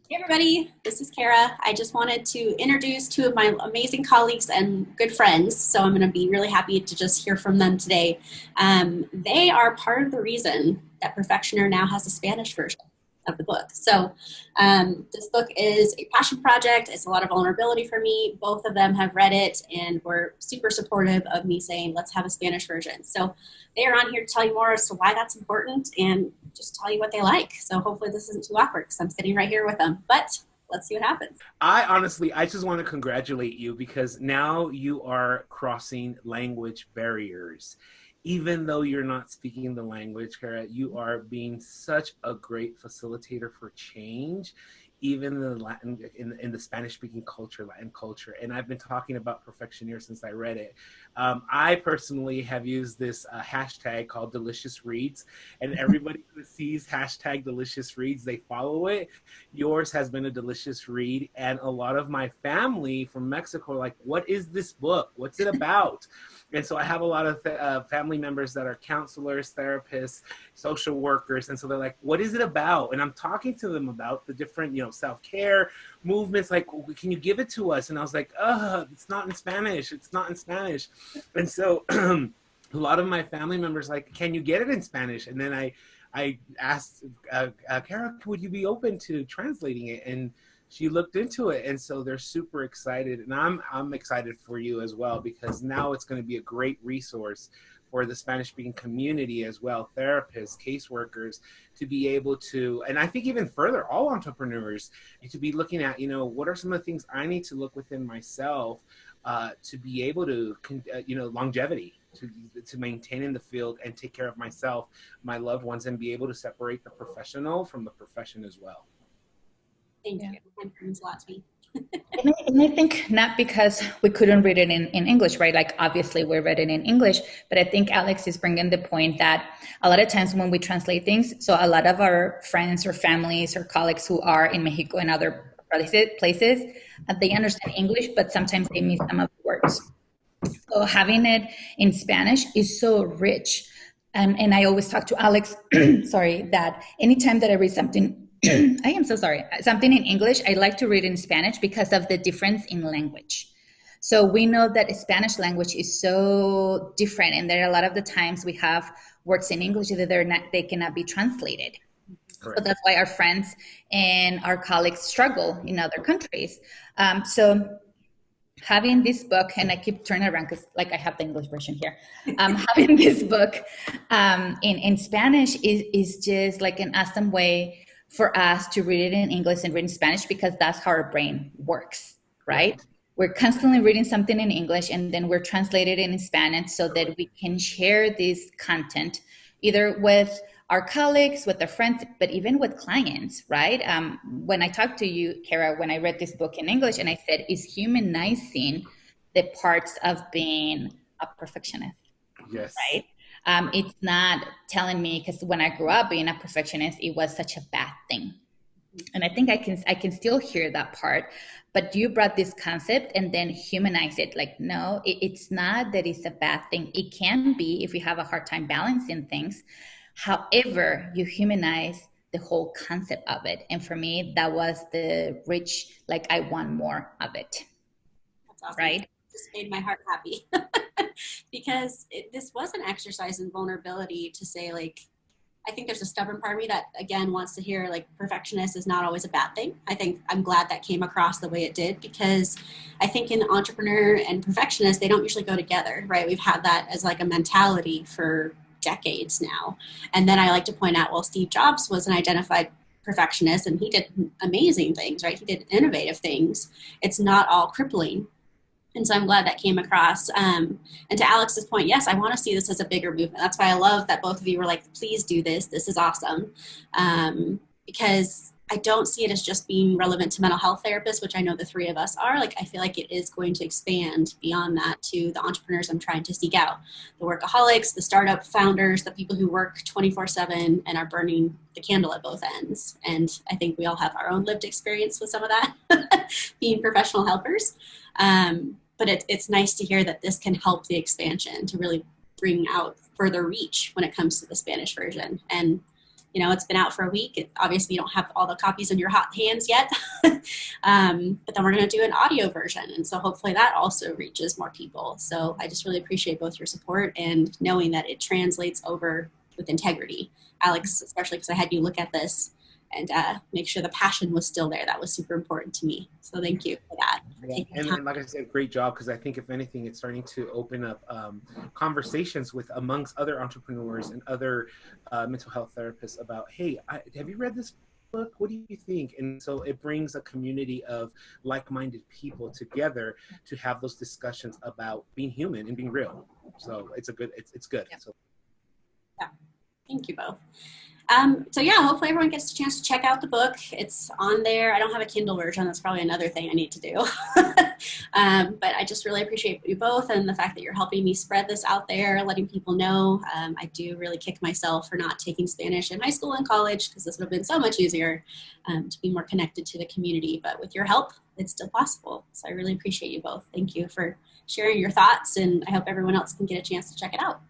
Hey everybody, this is Khara. I just wanted to introduce two of my amazing colleagues and good friends. So I'm going to be really happy to just hear from them today. They are part of the reason that Perfectioner now has a Spanish version of the book. So this book is a passion project. It's a lot of vulnerability for me. Both of them have read it and were super supportive of me saying, let's have a Spanish version. So they are on here to tell you more as to why that's important and just tell you what they like. So hopefully this isn't too awkward because I'm sitting right here with them. But let's see what happens. I just want to congratulate you because now you are crossing language barriers. Even though you're not speaking the language, Kara, you are being such a great facilitator for change, even in the Latin, in the Spanish-speaking culture, Latin culture. And I've been talking about Perfectioneer since I read it. I personally have used this hashtag called Delicious Reads, and everybody who sees hashtag Delicious Reads, they follow it. Yours has been a delicious read, and a lot of my family from Mexico are like, what is this book? What's it about? And so I have a lot of family members that are counselors, therapists, social workers, and so they're like, what is it about? And I'm talking to them about the different, self-care movements, like, can you give it to us? And I was like, it's not in Spanish, it's not in Spanish. And so a lot of my family members like, can you get it in Spanish? And then I asked Kara, would you be open to translating it? And she looked into it, and so they're super excited, and I'm excited for you as well, because now it's going to be a great resource for the Spanish speaking community as well, therapists, caseworkers, to be able to, and I think even further, all entrepreneurs, to be looking at, what are some of the things I need to look within myself to be able to, longevity, to maintain in the field and take care of myself, my loved ones, and be able to separate the professional from the profession as well. Thank Yeah. you. That means a lot to me. And I think not because we couldn't read it in English, right? Like obviously we read it in English, but I think Alex is bringing the point that a lot of times when we translate things, so a lot of our friends or families or colleagues who are in Mexico and other places, they understand English, but sometimes they miss some of the words. So having it in Spanish is so rich. And I always talk to Alex, sorry, that anytime that I read something, I am so sorry, something in English, I like to read in Spanish because of the difference in language. So we know that Spanish language is so different, and there are a lot of the times we have words in English that they cannot be translated. So Correct. that's why our friends and our colleagues struggle in other countries. So having this book, and I keep turning around because like I have the English version here. Having this book in Spanish is just like an awesome way for us to read it in English and read in Spanish, because that's how our brain works, right? Right. We're constantly reading something in English and then we're translated in Spanish so that we can share this content either with our colleagues, with our friends, but even with clients, right? When I talked to you, Khara, when I read this book in English, and I said, is humanizing the parts of being a perfectionist, Yes. right? It's not telling me, because when I grew up being a perfectionist, it was such a bad thing. And I think I can still hear that part, but you brought this concept and then humanize it. Like, no, it's not that it's a bad thing. It can be if you have a hard time balancing things. However, you humanize the whole concept of it. And for me, that was the rich, like I want more of it, That's awesome. right? Just made my heart happy because this was an exercise in vulnerability to say, like, I think there's a stubborn part of me that, again, wants to hear, like, perfectionist is not always a bad thing. I think I'm glad that came across the way it did, because I think in entrepreneur and perfectionist, they don't usually go together, right? We've had that as like a mentality for decades now. And then I like to point out, well, Steve Jobs was an identified perfectionist and he did amazing things, right? He did innovative things. It's not all crippling. And so I'm glad that came across. And to Alex's point, yes, I want to see this as a bigger movement. That's why I love that both of you were like, please do this. This is awesome. Because I don't see it as just being relevant to mental health therapists, which I know the three of us are. Like, I feel like it is going to expand beyond that to the entrepreneurs I'm trying to seek out, the workaholics, the startup founders, the people who work 24/7 and are burning the candle at both ends. And I think we all have our own lived experience with some of that, being professional helpers. But it's nice to hear that this can help the expansion to really bring out further reach when it comes to the Spanish version. And it's been out for a week. Obviously, you don't have all the copies in your hot hands yet, but then we're going to do an audio version. And so hopefully that also reaches more people. So I just really appreciate both your support and knowing that it translates over with integrity. Alex, especially because I had you look at this and make sure the passion was still there. That was super important to me. So thank you for that. And like I said, great job, because I think if anything, it's starting to open up conversations with amongst other entrepreneurs and other mental health therapists about, hey, have you read this book? What do you think? And so it brings a community of like-minded people together to have those discussions about being human and being real. So it's good. Yeah. So yeah, thank you both. So yeah, hopefully everyone gets a chance to check out the book. It's on there. I don't have a Kindle version. That's probably another thing I need to do. But I just really appreciate you both and the fact that you're helping me spread this out there, letting people know. I do really kick myself for not taking Spanish in high school and college, because this would have been so much easier to be more connected to the community. But with your help, it's still possible. So I really appreciate you both. Thank you for sharing your thoughts, and I hope everyone else can get a chance to check it out.